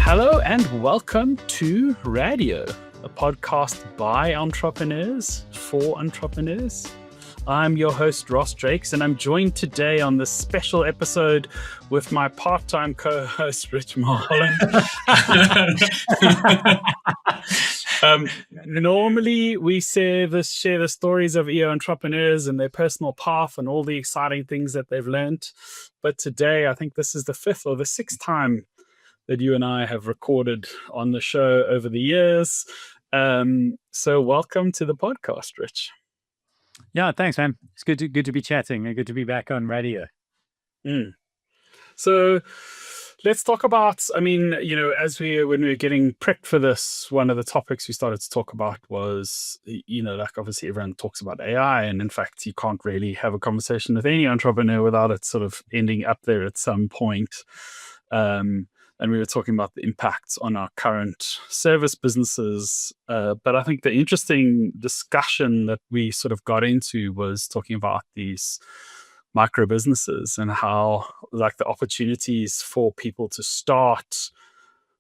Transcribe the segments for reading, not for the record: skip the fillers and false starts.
Hello and welcome to Radio, a podcast by entrepreneurs for entrepreneurs. I'm your host, Ross Drakes, and I'm joined today on this special episode with my part-time co-host, Rich Mulholland. Normally, we share the stories of EO entrepreneurs and their personal path and all the exciting things that they've learned. But today, I think this is the fifth or the sixth time that you and I have recorded on the show over the years. So welcome to the podcast, Rich. Yeah, thanks, man. It's good to be chatting and good to be back on radio. So let's talk about, when we were getting prepped for this, one of the topics we started to talk about was, obviously everyone talks about AI. And in fact, you can't really have a conversation with any entrepreneur without it sort of ending up there at some point. And we were talking about the impacts on our current service businesses. But I think the interesting discussion that we sort of got into was talking about these micro businesses and how like the opportunities for people to start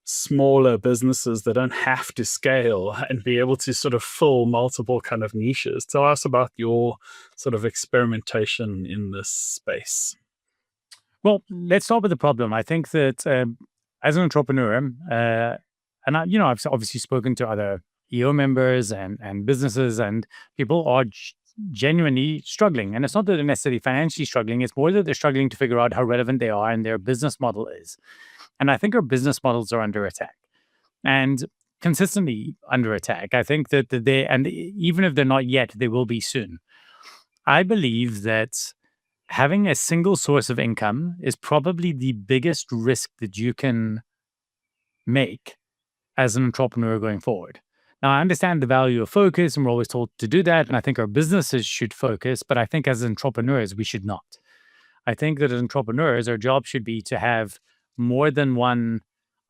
smaller businesses that don't have to scale and be able to sort of fill multiple kind of niches. Tell us about your sort of experimentation in this space. Well, let's start with the problem. I think that as an entrepreneur, and I've obviously spoken to other EO members and businesses, and people are genuinely struggling. And it's not that they're necessarily financially struggling, it's more that they're struggling to figure out how relevant they are and their business model is. And I think our business models are under attack and consistently under attack. I think that even if they're not yet, they will be soon. I believe that having a single source of income is probably the biggest risk that you can make as an entrepreneur going forward. Now, I understand the value of focus, and we're always told to do that. And I think our businesses should focus, but I think as entrepreneurs, we should not. I think that as entrepreneurs, our job should be to have more than one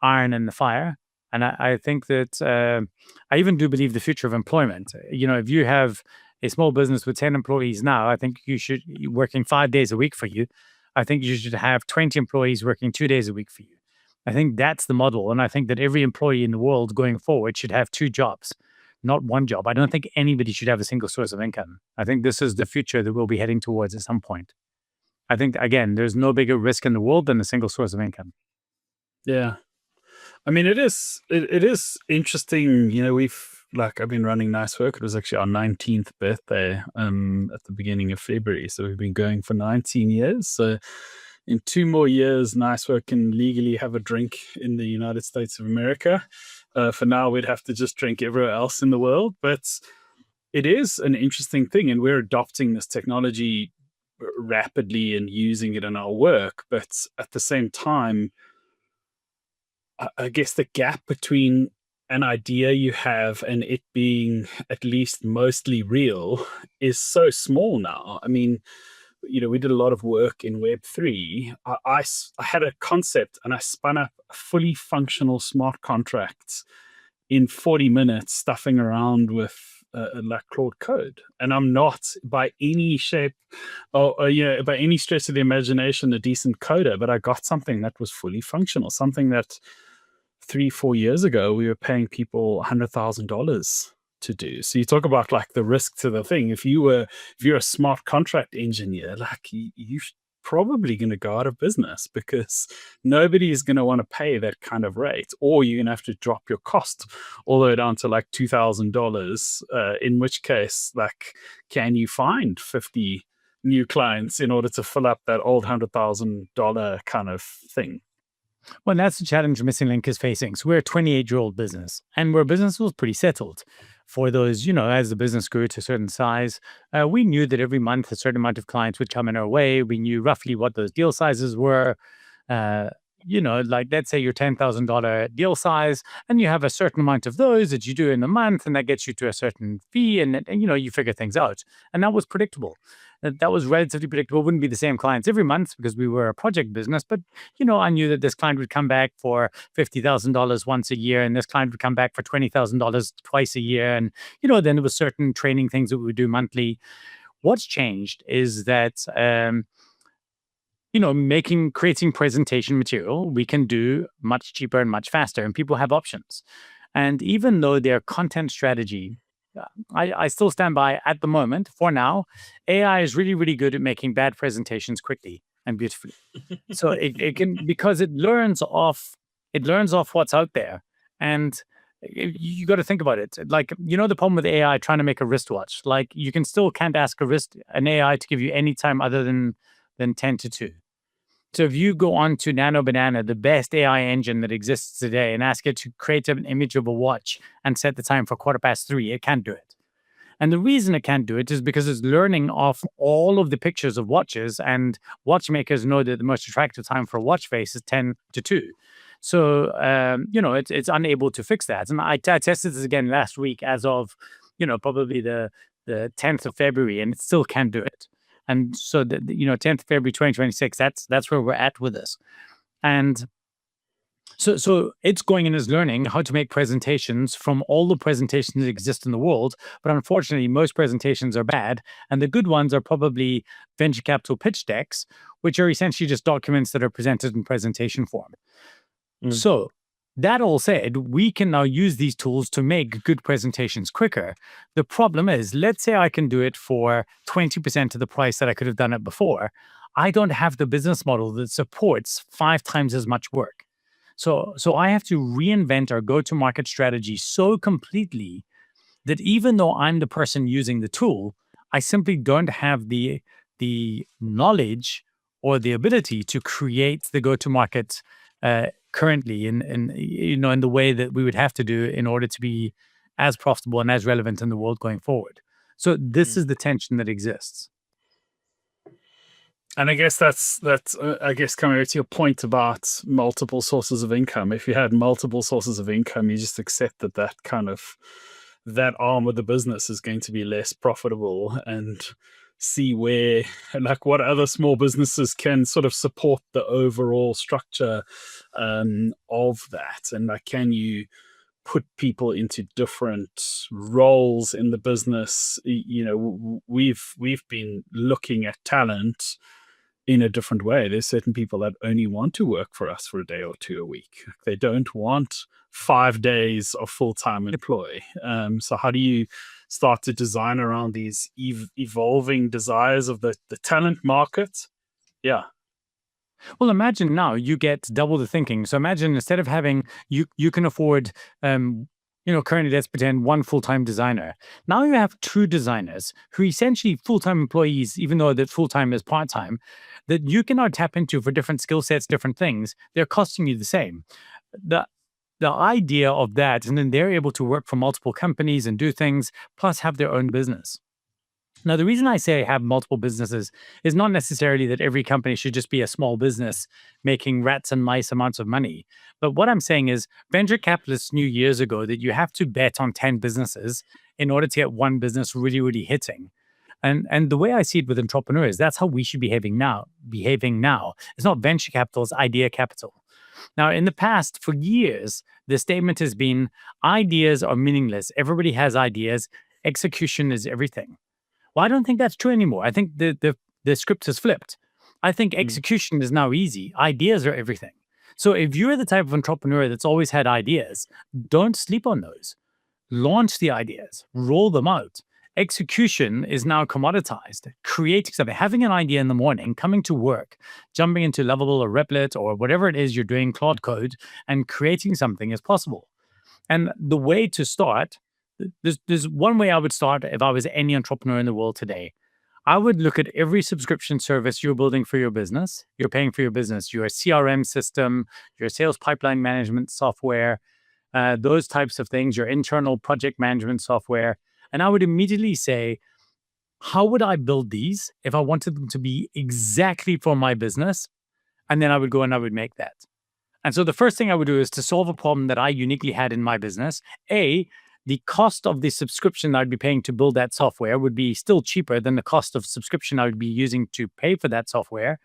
iron in the fire. And I think that I even do believe the future of employment. If you have a small business with 10 employees now, I think you should working 5 days a week for you. I think you should have 20 employees working 2 days a week for you. I think that's the model. And I think that every employee in the world going forward should have 2 jobs, not 1 job. I don't think anybody should have a single source of income. I think this is the future that we'll be heading towards at some point. I think, again, there's no bigger risk in the world than a single source of income. Yeah. I mean, it is interesting. I've been running Nice Work. It was actually our 19th birthday at the beginning of February. So we've been going for 19 years. So in 2 more years, Nice Work can legally have a drink in the United States of America. For now, we'd have to just drink everywhere else in the world. But it is an interesting thing. And we're adopting this technology rapidly and using it in our work. But at the same time, I guess the gap between an idea you have and it being at least mostly real is so small now. I mean, we did a lot of work in Web3. I had a concept and I spun up a fully functional smart contract in 40 minutes, stuffing around with like Claude code. And I'm not by any shape or by any stretch of the imagination a decent coder, but I got something that was fully functional, something that 3-4 years ago, we were paying people $100,000 to do. So you talk about like the risk to the thing. If you're a smart contract engineer, like you're probably going to go out of business because nobody is going to want to pay that kind of rate, or you're going to have to drop your cost all the way down to like $2,000. In which case, like, can you find 50 new clients in order to fill up that old $100,000 kind of thing? Well, that's the challenge Missing Link is facing. So we're a 28-year-old business, and our business was pretty settled. For those, as the business grew to a certain size, we knew that every month a certain amount of clients would come in our way. We knew roughly what those deal sizes were. Like let's say your $10,000 deal size, and you have a certain amount of those that you do in a month, and that gets you to a certain fee, and you figure things out. And that was predictable. That was relatively predictable. It wouldn't be the same clients every month because we were a project business, but I knew that this client would come back for $50,000 once a year, and this client would come back for $20,000 twice a year, and then there was certain training things that we would do monthly. What's changed is that creating presentation material, we can do much cheaper and much faster, and people have options. And even though their content strategy, I still stand by at the moment, for now, AI is really, really good at making bad presentations quickly and beautifully. So it can, because it learns off what's out there. And you got to think about it. Like, the problem with AI trying to make a wristwatch, like you can't ask an AI to give you any time other than 10 to 2. So if you go on to Nano Banana, the best AI engine that exists today, and ask it to create an image of a watch and set the time for 3:15, it can't do it. And the reason it can't do it is because it's learning off all of the pictures of watches, and watchmakers know that the most attractive time for a watch face is 10 to 2. So, it's unable to fix that. And I tested this again last week as of, probably the 10th of February, and it still can't do it. And so, 10th of February 2026, that's where we're at with this. And so it's going and is learning how to make presentations from all the presentations that exist in the world. But unfortunately, most presentations are bad. And the good ones are probably venture capital pitch decks, which are essentially just documents that are presented in presentation form. So that all said, we can now use these tools to make good presentations quicker. The problem is, let's say I can do it for 20% of the price that I could have done it before. I don't have the business model that supports 5 times as much work. So I have to reinvent our go-to-market strategy so completely that even though I'm the person using the tool, I simply don't have the knowledge or the ability to create the go-to-market currently in the way that we would have to do in order to be as profitable and as relevant in the world going forward. So this is the tension that exists. And I guess that's I guess coming to your point about multiple sources of income. If you had multiple sources of income, you just accept that arm of the business is going to be less profitable, and see where, like, what other small businesses can sort of support the overall structure of that. And like, can you put people into different roles in the business? We've been looking at talent in a different way. There's certain people that only want to work for us for a day or two a week. They don't want 5 days of full-time employ. So how do you start to design around these evolving desires of the talent market? Yeah. Well, imagine now you get double the thinking. So imagine, instead of having, you can afford, currently, let's pretend, one full-time designer. Now you have 2 designers who are essentially full-time employees, even though that full-time is part-time, that you can now tap into for different skill sets, different things. They're costing you the same. The the idea of that, and then they're able to work for multiple companies and do things, plus have their own business. Now, the reason I say have multiple businesses is not necessarily that every company should just be a small business making rats and mice amounts of money. But what I'm saying is, venture capitalists knew years ago that you have to bet on 10 businesses in order to get one business really, really hitting. And the way I see it with entrepreneurs, that's how we should be behaving now. It's not venture capital, it's idea capital. Now, in the past, for years, the statement has been ideas are meaningless. Everybody has ideas. Execution is everything. Well, I don't think that's true anymore. I think the script has flipped. I think execution is now easy. Ideas are everything. So if you're the type of entrepreneur that's always had ideas, don't sleep on those. Launch the ideas, roll them out. Execution is now commoditized. Creating something, having an idea in the morning, coming to work, jumping into Lovable or Replit or whatever it is you're doing, Claude Code, and creating something is possible. And the way to start, there's one way I would start if I was any entrepreneur in the world today. I would look at every subscription service you're building for your business, you're paying for your business, your CRM system, your sales pipeline management software, those types of things, your internal project management software. And I would immediately say, how would I build these if I wanted them to be exactly for my business? And then I would go and I would make that. And so the first thing I would do is to solve a problem that I uniquely had in my business. The cost of the subscription I'd be paying to build that software would be still cheaper than the cost of subscription I would be using to pay for that software.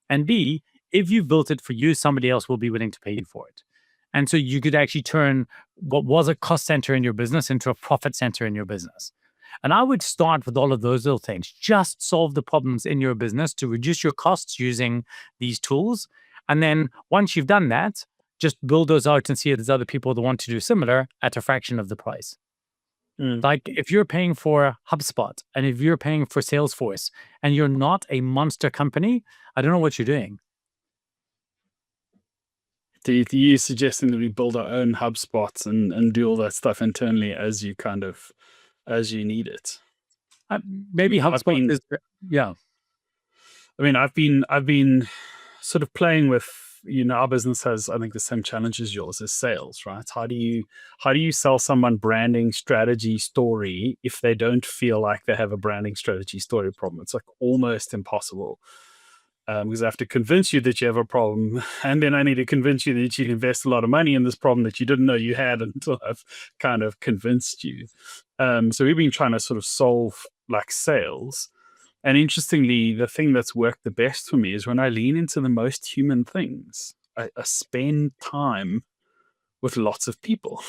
And B, if you built it for you, somebody else will be willing to pay you for it. And so you could actually turn what was a cost center in your business into a profit center in your business. And I would start with all of those little things. Just solve the problems in your business to reduce your costs using these tools. And then once you've done that, just build those out and see if there's other people that want to do similar at a fraction of the price. Mm. Like if you're paying for HubSpot and if you're paying for Salesforce and you're not a monster company, I don't know what you're doing. Do you suggesting that we build our own HubSpots and do all that stuff internally as you need it? Uh, I Maybe mean, HubSpot is, yeah. I've been sort of playing with, our business has, I think, the same challenge as yours, is sales, right? How do you sell someone branding strategy story if they don't feel like they have a branding strategy story problem? It's like almost impossible. Because I have to convince you that you have a problem, and then I need to convince you that you can invest a lot of money in this problem that you didn't know you had until I've kind of convinced you. So we've been trying to sort of solve like sales. And interestingly, the thing that's worked the best for me is when I lean into the most human things. I spend time with lots of people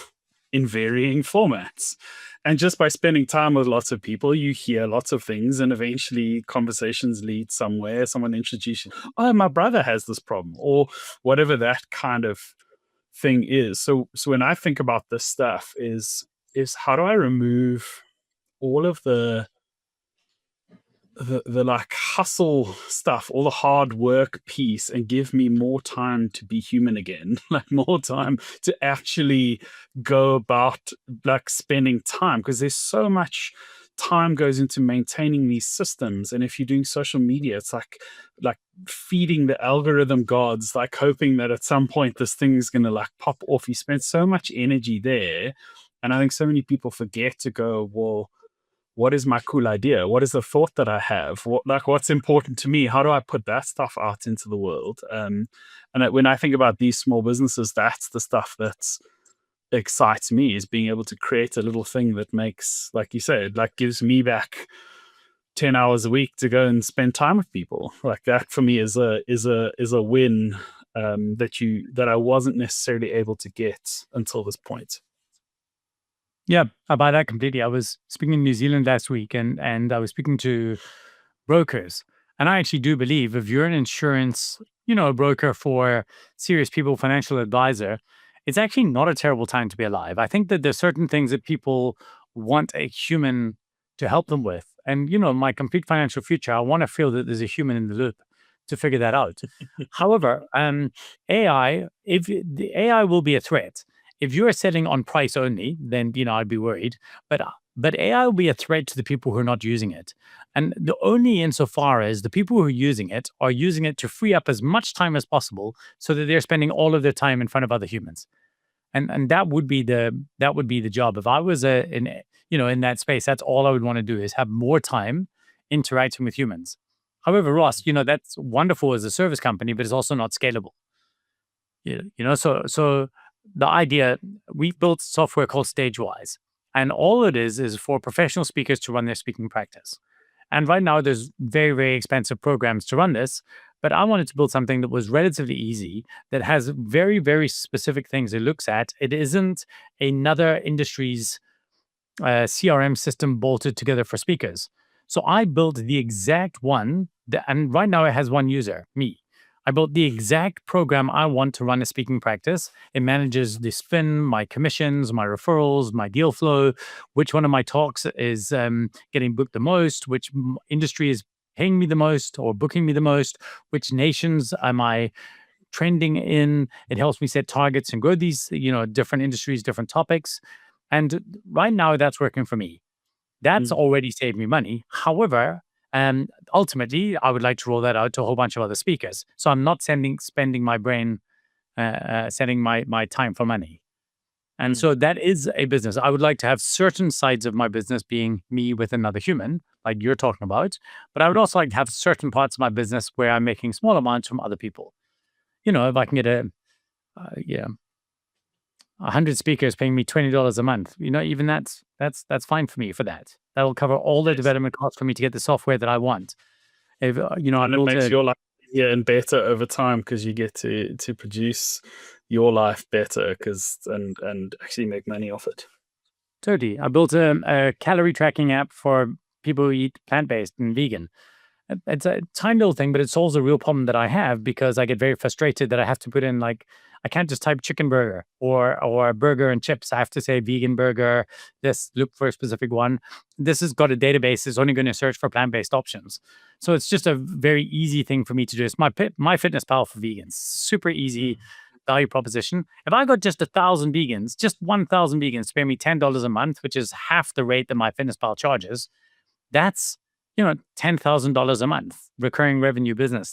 in varying formats. And just by spending time with lots of people, you hear lots of things, and eventually conversations lead somewhere. Someone introduces you, oh, my brother has this problem, or whatever that kind of thing is. So when I think about this stuff is how do I remove all of the like hustle stuff, all the hard work piece, and give me more time to be human again, like more time to actually go about like spending time, because there's so much time goes into maintaining these systems. And if you're doing social media, it's like feeding the algorithm gods, like hoping that at some point this thing is going to like pop off. You spend so much energy there, and I think so many people forget to go, well, what is my cool idea? What is the thought that I have? What's important to me? How do I put that stuff out into the world? When I think about these small businesses, that's the stuff that excites me, is being able to create a little thing that makes, like you said, like gives me back 10 hours a week to go and spend time with people. Like that for me is a win, that I wasn't necessarily able to get until this point. Yeah, I buy that completely. I was speaking in New Zealand last week and I was speaking to brokers. And I actually do believe if you're an insurance, a broker for serious people, financial advisor, it's actually not a terrible time to be alive. I think that there's certain things that people want a human to help them with. And, my complete financial future, I want to feel that there's a human in the loop to figure that out. However, if the AI will be a threat, if you are setting on price only, then I'd be worried. But AI will be a threat to the people who are not using it, and the only insofar as the people who are using it to free up as much time as possible, so that they're spending all of their time in front of other humans, and that would be the job. If I was in that space, that's all I would want to do is have more time interacting with humans. However, Ross, that's wonderful as a service company, but it's also not scalable. So the idea, we built software called StageWise, and all it is for professional speakers to run their speaking practice. And right now, there's very, very expensive programs to run this. But I wanted to build something that was relatively easy, that has very, very specific things it looks at. It isn't another industry's CRM system bolted together for speakers. So I built the exact one, and right now it has one user, me. I built the exact program I want to run a speaking practice. It manages the spin, my commissions, my referrals, my deal flow, which one of my talks is getting booked the most, which industry is paying me the most or booking me the most, which nations am I trending in. It helps me set targets and grow these, different industries, different topics. And right now, that's working for me. That's Mm. already saved me money. However, ultimately, I would like to roll that out to a whole bunch of other speakers. So I'm not spending my brain, setting my time for money. And Mm. so that is a business. I would like to have certain sides of my business being me with another human, like you're talking about. But I would also like to have certain parts of my business where I'm making small amounts from other people. If I can get yeah, 100 speakers paying me $20 a month, even that's fine for me for that. That will cover all the Yes. development costs for me to get the software that I want. If I And it built makes a your life easier and better over time, because you get to produce your life better, because and actually make money off it. Totally. I built a calorie tracking app for people who eat plant based and vegan. It's a tiny little thing, but it solves a real problem that I have because I get very frustrated that I have to put in like I can't just type chicken burger or burger and chips. I have to say vegan burger. This look for a specific one. This has got a database. It's only going to search for plant based options. So it's just a very easy thing for me to do. It's my fitness pal for vegans. Super easy value proposition. If I got just 1,000 vegans, just 1,000 vegans to pay me $10 a month, which is half the rate that my fitness pal charges, that's $10,000 a month recurring revenue business.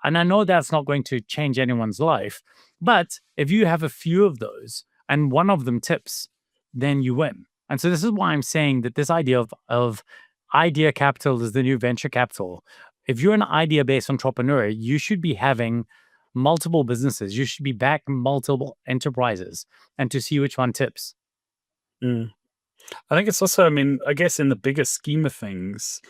And I know that's not going to change anyone's life, but if you have a few of those and one of them tips, then you win. And so this is why I'm saying that this idea of idea capital is the new venture capital. If you're an idea based entrepreneur, you should be having multiple businesses. You should be backing multiple enterprises and to see which one tips. Mm. I think it's also, I mean, I guess in the bigger scheme of things,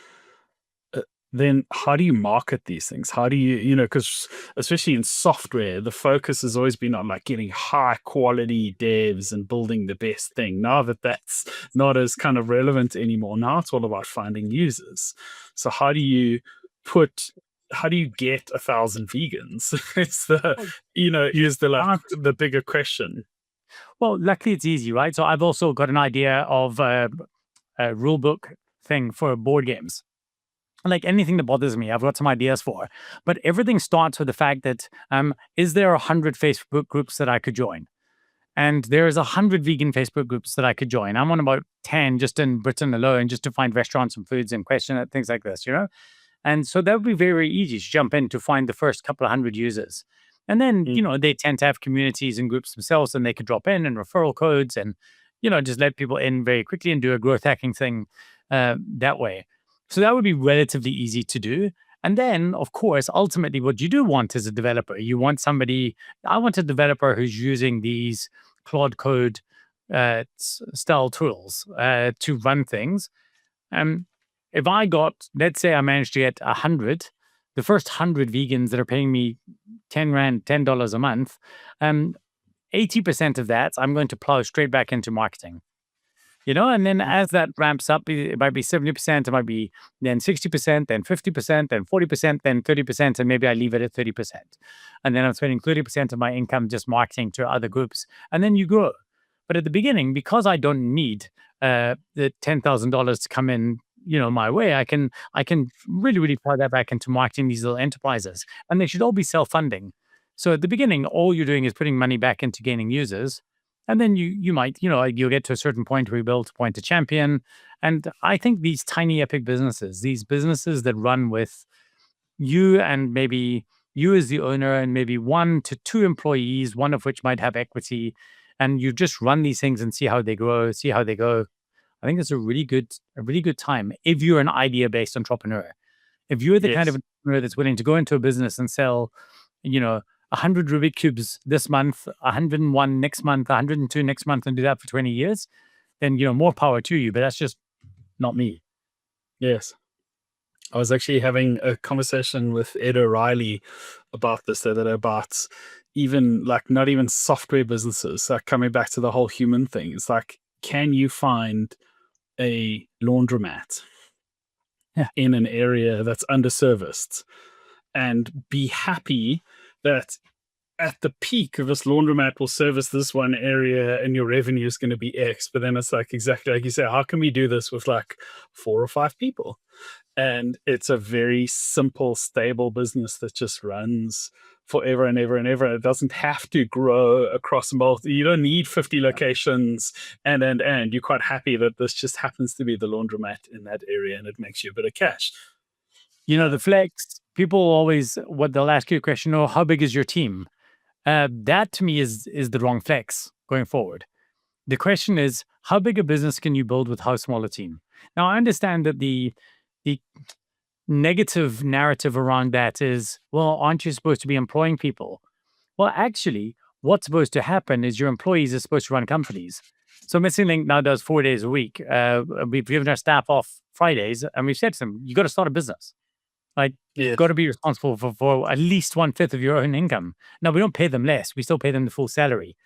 then how do you market these things? How do you, because especially in software, the focus has always been on like getting high quality devs and building the best thing. Now that that's not as kind of relevant anymore, now it's all about finding users. So how do you get 1,000 vegans? It's is the bigger question. Well, luckily it's easy, right? So I've also got an idea of a rule book thing for board games. Like anything that bothers me, I've got some ideas for. But everything starts with the fact that is there 100 Facebook groups that I could join? And there's 100 vegan Facebook groups that I could join. I'm on about 10 just in Britain alone, just to find restaurants and foods and question it, things like this, And so that would be very, very easy to jump in to find the first couple of hundred users. And then, they tend to have communities and groups themselves and they could drop in and referral codes and, just let people in very quickly and do a growth hacking thing that way. So that would be relatively easy to do. And then, of course, ultimately, what you do want is a developer. I want a developer who's using these Claude Code style tools to run things. If let's say I managed to get 100, the first 100 vegans that are paying me 10 Rand, $10 a month, 80% of that I'm going to plow straight back into marketing. And then as that ramps up, it might be 70%, it might be then 60%, then 50%, then 40%, then 30%, and maybe I leave it at 30%. And then I'm spending 30% of my income just marketing to other groups, and then you grow. But at the beginning, because I don't need the $10,000 to come in, my way, I can really, really plow that back into marketing these little enterprises, and they should all be self-funding. So at the beginning, all you're doing is putting money back into gaining users. And then you might, you'll get to a certain point where you build to point a champion. And I think these tiny epic businesses, these businesses that run with you and maybe you as the owner and maybe 1 to 2 employees, one of which might have equity, and you just run these things and see how they grow, see how they go. I think it's a really good time if you're an idea-based entrepreneur. If you're the kind of entrepreneur that's willing to go into a business and sell, 100 Rubik cubes this month, 101 next month, 102 next month, and do that for 20 years, then, more power to you. But that's just not me. Yes. I was actually having a conversation with Ed O'Reilly about this, about even like not even software businesses, like coming back to the whole human thing. It's like, can you find a laundromat in an area that's underserviced and be happy that at the peak of this laundromat will service this one area and your revenue is going to be X. But then it's like, exactly like you say, how can we do this with like 4 or 5 people? And it's a very simple, stable business that just runs forever and ever and ever. It doesn't have to grow across multiple. You don't need 50 locations and you're quite happy that this just happens to be the laundromat in that area and it makes you a bit of cash. The flex, people always, they'll ask you a question, how big is your team? That to me is the wrong flex going forward. The question is, how big a business can you build with how small a team? Now, I understand that the negative narrative around that is, well, aren't you supposed to be employing people? Well, actually, what's supposed to happen is your employees are supposed to run companies. So Missing Link now does 4 days a week. We've given our staff off Fridays, and we've said to them, you got to start a business. You've got to be responsible for at least 1/5 of your own income. Now, we don't pay them less. We still pay them the full salary.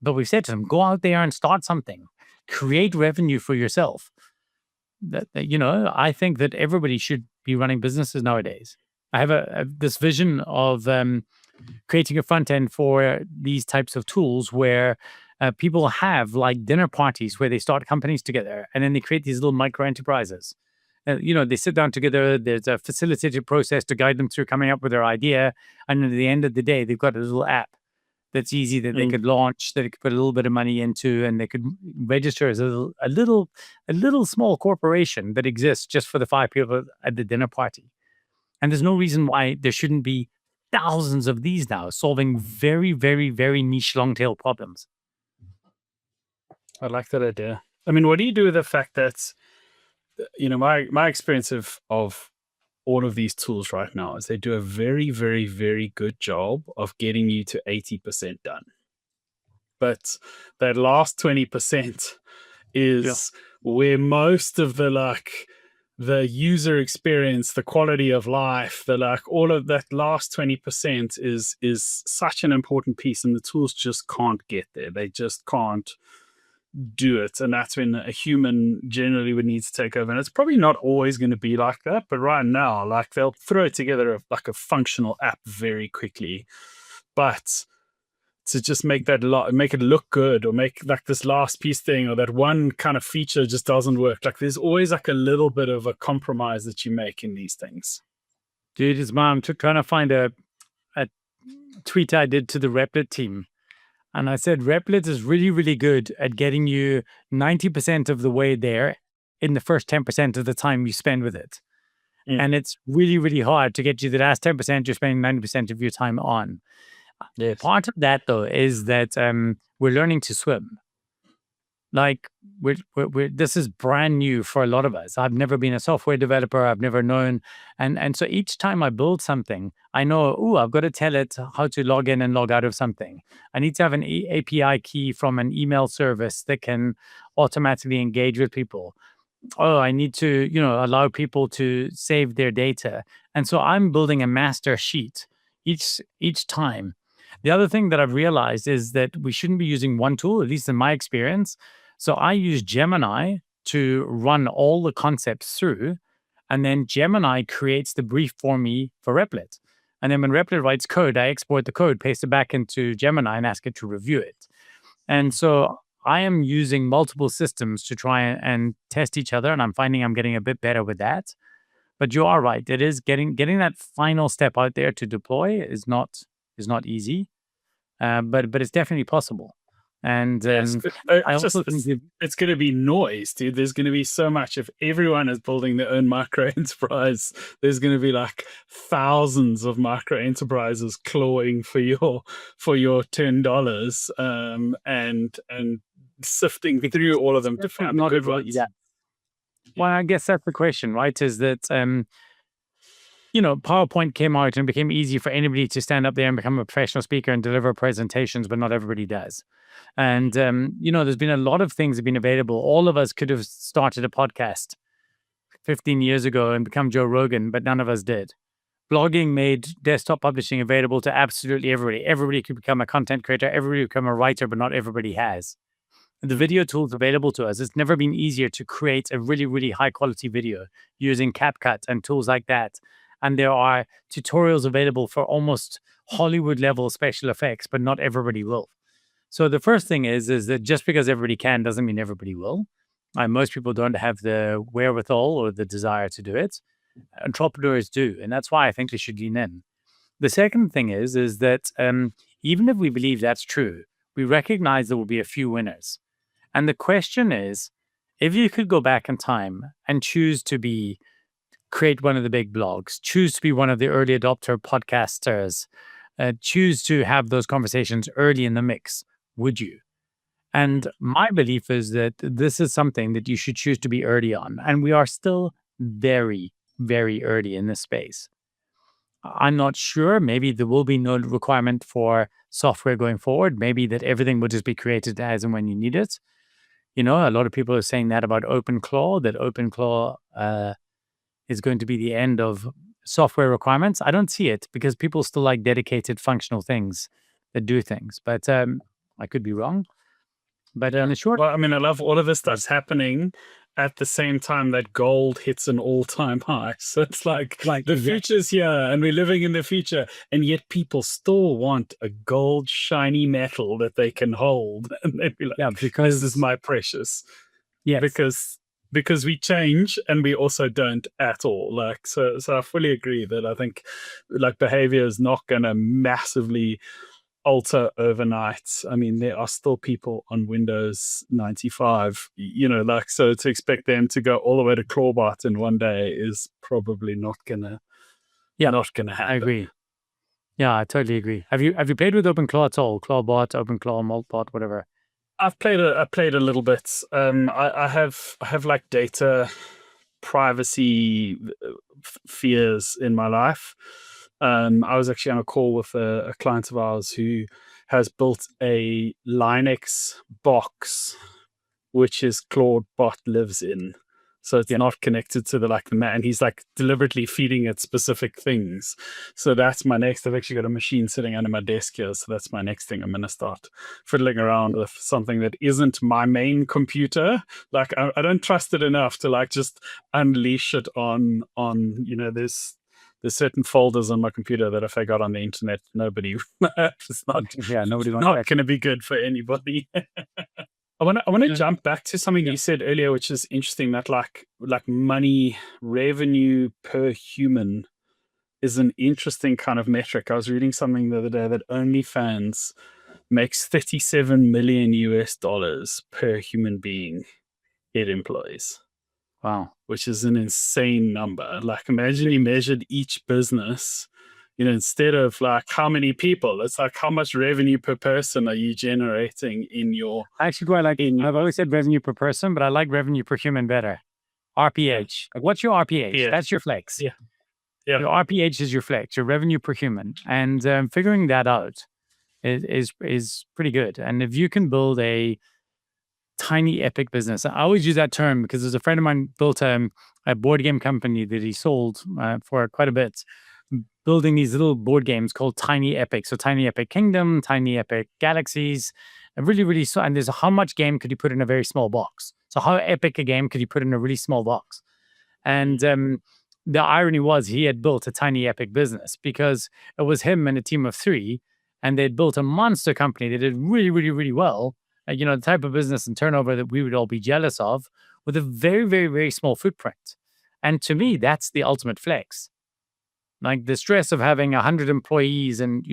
But we've said to them, go out there and start something. create revenue for yourself. I think that everybody should be running businesses nowadays. I have this vision of creating a front end for these types of tools where people have like dinner parties where they start companies together and then they create these little micro enterprises. They sit down together. There's a facilitated process to guide them through coming up with their idea, and at the end of the day, they've got a little app that's easy that they could launch, that they could put a little bit of money into, and they could register as a little small corporation that exists just for the 5 people at the dinner party. And there's no reason why there shouldn't be thousands of these now, solving very, very, very niche long tail problems. I like that idea. I mean, what do you do with the fact that my experience of all of these tools right now is they do a very, very, very good job of getting you to 80% done. But that last 20% is where most of the user experience, the quality of life, all of that last 20% is such an important piece, and the tools just can't get there. They just can't do it, and that's when a human generally would need to take over. And it's probably not always going to be like that, but right now, like, they'll throw together a functional app very quickly, but to just make it look good, or make like this last piece thing, or that one kind of feature just doesn't work. Like, there's always like a little bit of a compromise that you make in these things. Dude, his mom trying to find a tweet I did to the Replit team. And I said, Replit is really, really good at getting you 90% of the way there in the first 10% of the time you spend with it. And it's really, really hard to get you the last 10% you're spending 90% of your time on. Yes. Part of that, though, is that we're learning to swim. Like, this is brand new for a lot of us. I've never been a software developer. I've never known. And so each time I build something, I know, I've got to tell it how to log in and log out of something. I need to have an API key from an email service that can automatically engage with people. I need to, allow people to save their data. And so I'm building a master sheet each time. The other thing that I've realized is that we shouldn't be using one tool, at least in my experience. So I use Gemini to run all the concepts through, and then Gemini creates the brief for me for Replit. And then when Replit writes code, I export the code, paste it back into Gemini, and ask it to review it. And so I am using multiple systems to try and test each other, and I'm finding I'm getting a bit better with that. But you are right; it is getting that final step out there to deploy is not easy, but it's definitely possible. And I also think it's going to be noise, dude. There's going to be so much. If everyone is building their own micro enterprise, there's going to be like thousands of micro enterprises clawing for your $10, and sifting through all of them to find the good ones. Yeah. Well, I guess that's the question, right? Is that PowerPoint came out and it became easy for anybody to stand up there and become a professional speaker and deliver presentations, but not everybody does. And, there's been a lot of things that have been available. All of us could have started a podcast 15 years ago and become Joe Rogan, but none of us did. Blogging made desktop publishing available to absolutely everybody. Everybody could become a content creator. Everybody could become a writer, but not everybody has. The video tools available to us, it's never been easier to create a really, really high quality video using CapCut and tools like that. And there are tutorials available for almost Hollywood level special effects, but not everybody will. So the first thing is that just because everybody can doesn't mean everybody will. Most people don't have the wherewithal or the desire to do it. Entrepreneurs do, and that's why I think they should lean in. The second thing is that even if we believe that's true, we recognize there will be a few winners. And the question is, if you could go back in time and choose to create one of the big blogs, choose to be one of the early adopter podcasters, choose to have those conversations early in the mix, would you? And my belief is that this is something that you should choose to be early on. And we are still very, very early in this space. I'm not sure. Maybe there will be no requirement for software going forward. Maybe that everything will just be created as and when you need it. A lot of people are saying that about OpenClaw, that OpenClaw is going to be the end of software requirements. I don't see it because people still like dedicated functional things that do things. But I could be wrong. But in the short, Well, I mean, I love all of this stuff's happening at the same time that gold hits an all-time high. So it's like the future's here and we're living in the future, and yet people still want a gold shiny metal that they can hold. And they'd be like, because this is my precious. yes, Because we change and we also don't at all. Like so I fully agree that I think like behavior is not gonna massively alter overnight. I mean, there are still people on Windows 95, like, so to expect them to go all the way to Clawbot in one day is probably not gonna happen. I agree. Yeah, I totally agree. Have you played with OpenClaw at all? Clawbot, OpenClaw, Maltbot, whatever. I played a little bit. I have like data privacy fears in my life. I was actually on a call with a client of ours who has built a Linux box, which his Claude bot lives in. So it's not connected to the and he's like deliberately feeding it specific things. So that's my next. I've actually got a machine sitting under my desk here. So that's my next thing. I'm going to start fiddling around with something that isn't my main computer. Like I don't trust it enough to like just unleash it on there's certain folders on my computer that if I got on the internet, nobody it's not nobody not going to be good for anybody. I want to jump back to something you said earlier, which is interesting, that like money revenue per human is an interesting kind of metric. I was reading something the other day that OnlyFans makes $37 million US per human being it employs. Wow. Which is an insane number. Like imagine you measured each business, instead of like how many people, it's like how much revenue per person are you generating in your. I actually quite like. I've always said revenue per person, but I like revenue per human better. RPH. Like, what's your RPH? Yeah. That's your flex. Yeah. Your RPH is your flex, your revenue per human, and figuring that out is pretty good. And if you can build a tiny epic business, I always use that term because there's a friend of mine built a board game company that he sold for quite a bit, building these little board games called Tiny Epic. So Tiny Epic Kingdom, Tiny Epic Galaxies, and really, and there's how much game could you put in a very small box? So how epic a game could you put in a really small box? And the irony was he had built a tiny epic business because it was him and a team of 3, and they'd built a monster company that did really, really, really well. The type of business and turnover that we would all be jealous of, with a very, very, very small footprint. And to me, that's the ultimate flex. Like the stress of having 100 employees and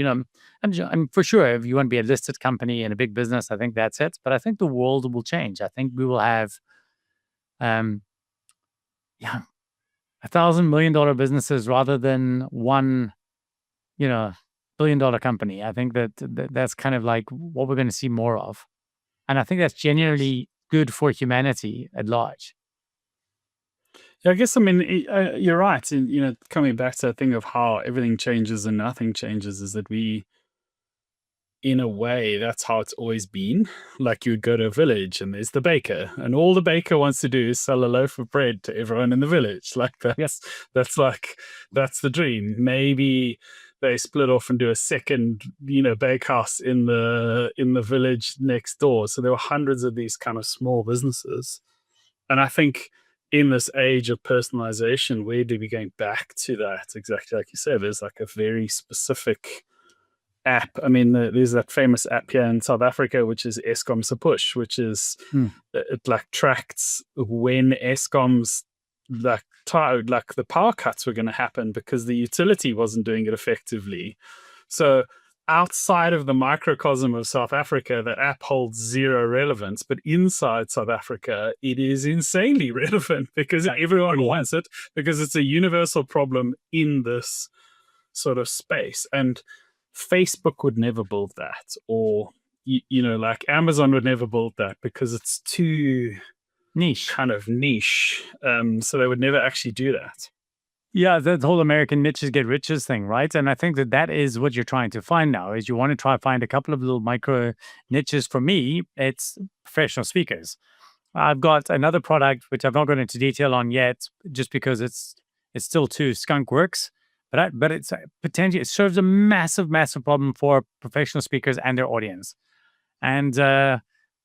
for sure, if you want to be a listed company and a big business, I think that's it. But I think the world will change. I think we will have, $1,000 million businesses rather than one, billion-dollar company. I think that's kind of like what we're going to see more of. And I think that's genuinely good for humanity at large. Yeah, I guess, I mean, you're right. And, coming back to that thing of how everything changes and nothing changes is that we, in a way, that's how it's always been. Like you would go to a village and there's the baker, and all the baker wants to do is sell a loaf of bread to everyone in the village. Like that's the dream. Maybe they split off and do a second, bakehouse in the village next door. So there were hundreds of these kind of small businesses. And I think in this age of personalization, where do we going back to that? Exactly like you said, there's like a very specific app. I mean, there's that famous app here in South Africa, which is Eskom se push, which is it like tracks when Eskom's like the power cuts were going to happen because the utility wasn't doing it effectively. So outside of the microcosm of South Africa, that app holds zero relevance, but inside South Africa, it is insanely relevant because everyone wants it, because it's a universal problem in this sort of space. And Facebook would never build that, or like Amazon would never build that because it's too niche. So they would never actually do that. Yeah, that whole American niches get riches thing, right? And I think that is what you're trying to find now, is you want to try to find a couple of little micro niches. For me, it's professional speakers. I've got another product, which I've not gone into detail on yet, just because it's still too skunk works. But it's potentially, it serves a massive, massive problem for professional speakers and their audience. And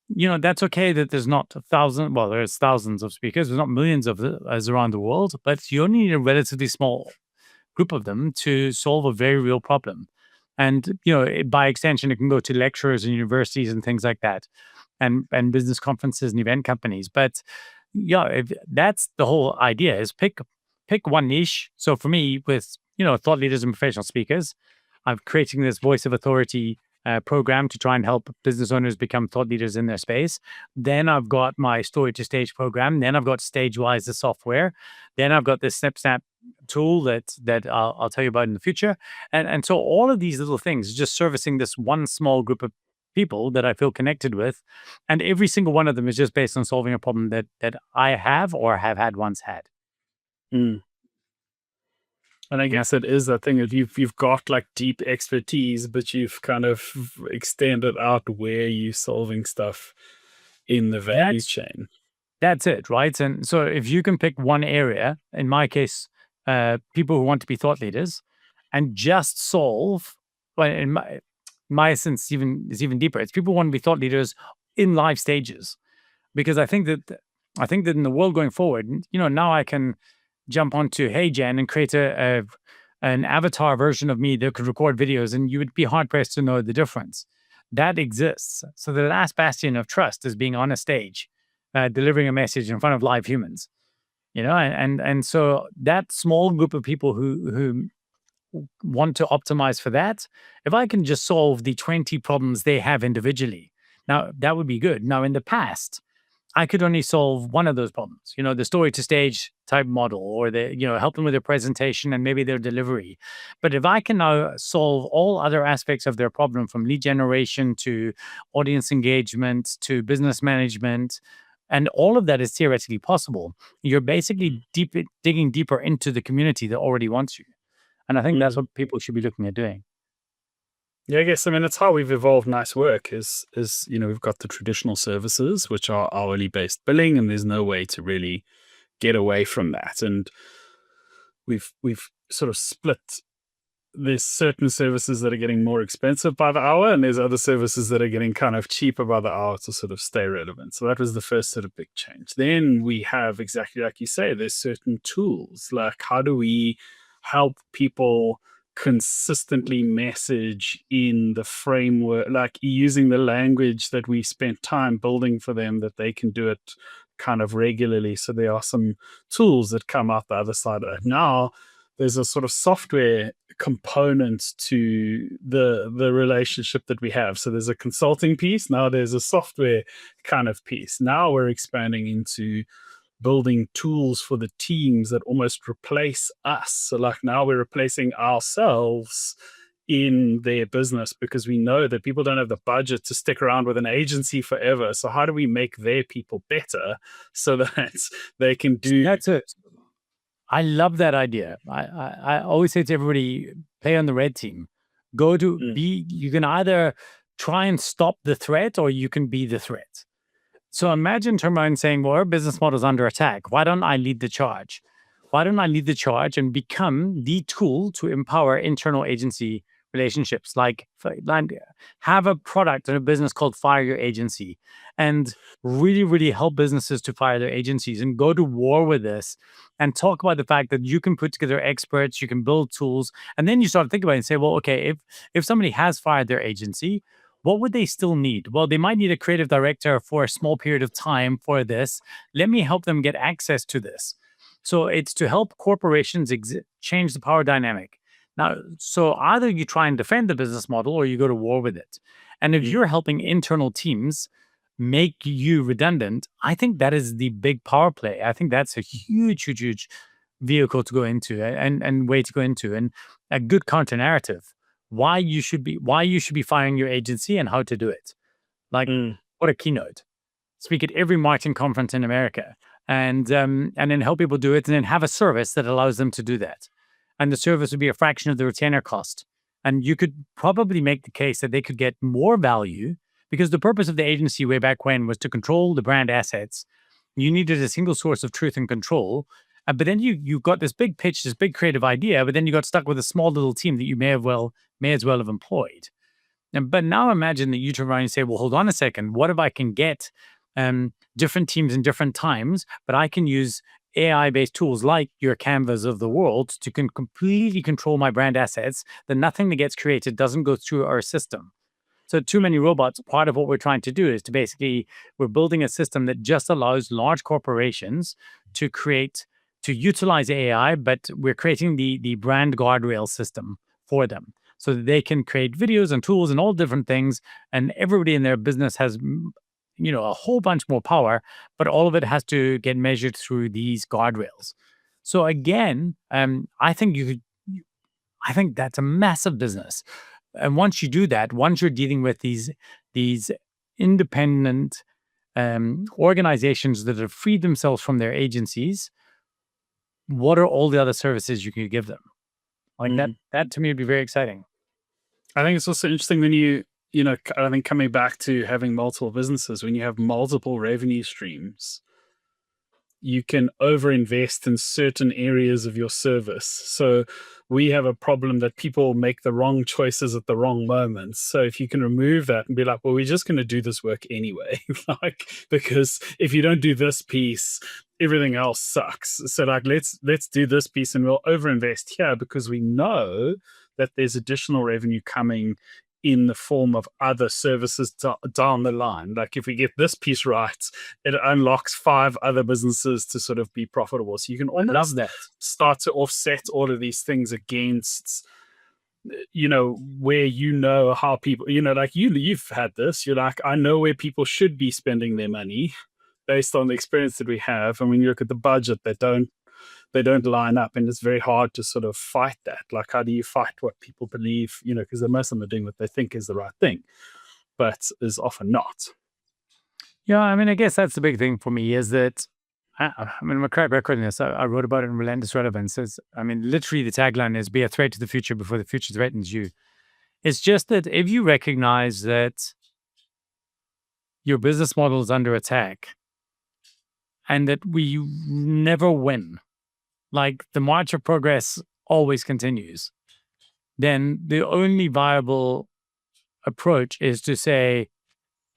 that's okay that there's not a thousand, well, there's thousands of speakers, there's not millions of us around the world, but you only need a relatively small group of them to solve a very real problem. And, by extension, it can go to lecturers and universities and things like that, and business conferences and event companies. But yeah, if that's the whole idea is pick one niche. So for me, with thought leaders and professional speakers, I'm creating this voice of authority program to try and help business owners become thought leaders in their space. Then I've got my story to stage program. Then I've got StageWise, the software. Then I've got this SnipSnap tool that I'll tell you about in the future. And so all of these little things just servicing this one small group of people that I feel connected with, and every single one of them is just based on solving a problem that I have or have had once had. Mm. And I guess it is that thing that you've got like deep expertise, but you've kind of extended out where you're solving stuff in the value That's chain. that's it, right? And so if you can pick one area, in my case, people who want to be thought leaders, and just solve, well, in my sense, even is even deeper. It's people who want to be thought leaders in live stages, because I think that in the world going forward, now I can jump onto Hey Jen and create an avatar version of me that could record videos, and you would be hard pressed to know the difference. That exists. So the last bastion of trust is being on a stage, delivering a message in front of live humans. And so that small group of people who want to optimize for that, if I can just solve the 20 problems they have individually, now that would be good. Now in the past, I could only solve one of those problems, the story to stage type model, or help them with their presentation and maybe their delivery. But if I can now solve all other aspects of their problem, from lead generation to audience engagement to business management, and all of that is theoretically possible, you're basically digging deeper into the community that already wants you. And I think that's Mm. what people should be looking at doing. Yeah, I guess it's how we've evolved nice work is we've got the traditional services which are hourly based billing, and there's no way to really get away from that. And we've sort of split. There's certain services that are getting more expensive by the hour, and there's other services that are getting kind of cheaper by the hour to sort of stay relevant. So that was the first sort of big change. Then we have, exactly like you say, there's certain tools, like how do we help people consistently message in the framework, like using the language that we spent time building for them, that they can do it kind of regularly. So there are some tools that come out the other side of it. Now there's a sort of software component to the relationship that we have. So there's a consulting piece, now there's a software kind of piece. Now we're expanding into building tools for the teams that almost replace us. So like now we're replacing ourselves in their business, because we know that people don't have the budget to stick around with an agency forever. So how do we make their people better so that they can do. That's it. I love that idea. I always say to everybody, play on the red team. Go to Mm, be, you can either try and stop the threat, or you can be the threat. So imagine turn around saying, well, our business model is under attack. Why don't I lead the charge? Why don't I lead the charge and become the tool to empower internal agency relationships? Have a product and a business called Fire Your Agency, and really, really help businesses to fire their agencies, and go to war with this, and talk about the fact that you can put together experts, you can build tools, and then you start to think about it and say, well, okay, if somebody has fired their agency, what would they still need? Well, they might need a creative director for a small period of time for this. Let me help them get access to this. So it's to help corporations change the power dynamic. Now, so either you try and defend the business model, or you go to war with it. And if mm, you're helping internal teams make you redundant, I think that is the big power play. I think that's a huge, huge, huge vehicle to go into, and way to go into, and a good counter narrative. Why you should be firing your agency, and how to do it. Like, mm, what a keynote. Speak at every marketing conference in America, and then help people do it, and then have a service that allows them to do that. And the service would be a fraction of the retainer cost. And you could probably make the case that they could get more value, because the purpose of the agency way back when was to control the brand assets. You needed a single source of truth and control. But then you got this big pitch, this big creative idea, but then you got stuck with a small little team that you may as well have employed. But now imagine that you turn around and say, well, hold on a second. What if I can get different teams in different times, but I can use AI-based tools like your Canvas of the world to completely control my brand assets, that nothing that gets created doesn't go through our system. So too many robots, part of what we're trying to do is to basically, we're building a system that just allows large corporations to utilize AI, but we're creating the brand guardrail system for them so that they can create videos and tools and all different things. And everybody in their business has, a whole bunch more power, but all of it has to get measured through these guardrails. So again, I think I think that's a massive business. And once you do that, once you're dealing with these independent organizations that have freed themselves from their agencies, what are all the other services you can give them? Like that to me would be very exciting. I think it's also interesting when I think coming back to having multiple businesses, when you have multiple revenue streams, you can overinvest in certain areas of your service. So we have a problem that people make the wrong choices at the wrong moments. So if you can remove that and be like, well, we're just going to do this work anyway, because if you don't do this piece, everything else sucks. So let's do this piece and we'll overinvest here because we know that there's additional revenue coming in the form of other services down the line. Like if we get this piece right, it unlocks 5 other businesses to sort of be profitable. So you can almost start to offset all of these things against, where how people, like you've had this, you're like, I know where people should be spending their money based on the experience that we have. And when you look at the budget, they don't line up, and it's very hard to sort of fight that. Like, how do you fight what people believe, because most of them are doing what they think is the right thing, but is often not. Yeah, I mean, I guess that's the big thing for me is that, I'm a track record in this. I wrote about it in Relentless Relevance. Literally the tagline is be a threat to the future before the future threatens you. It's just that if you recognize that your business model is under attack and that we never win, like the march of progress always continues, then the only viable approach is to say,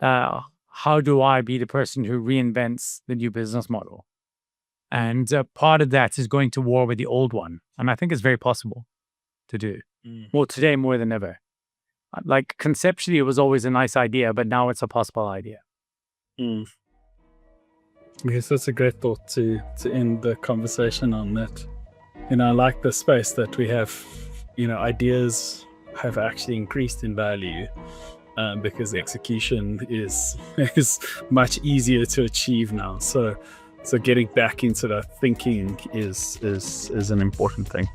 how do I be the person who reinvents the new business model? And part of that is going to war with the old one. And I think it's very possible to do. Well, today more than ever. Like conceptually, it was always a nice idea, but now it's a possible idea. I guess that's a great thought to end the conversation on that. I like the space that we have, ideas have actually increased in value because execution is much easier to achieve now. So getting back into that thinking is an important thing.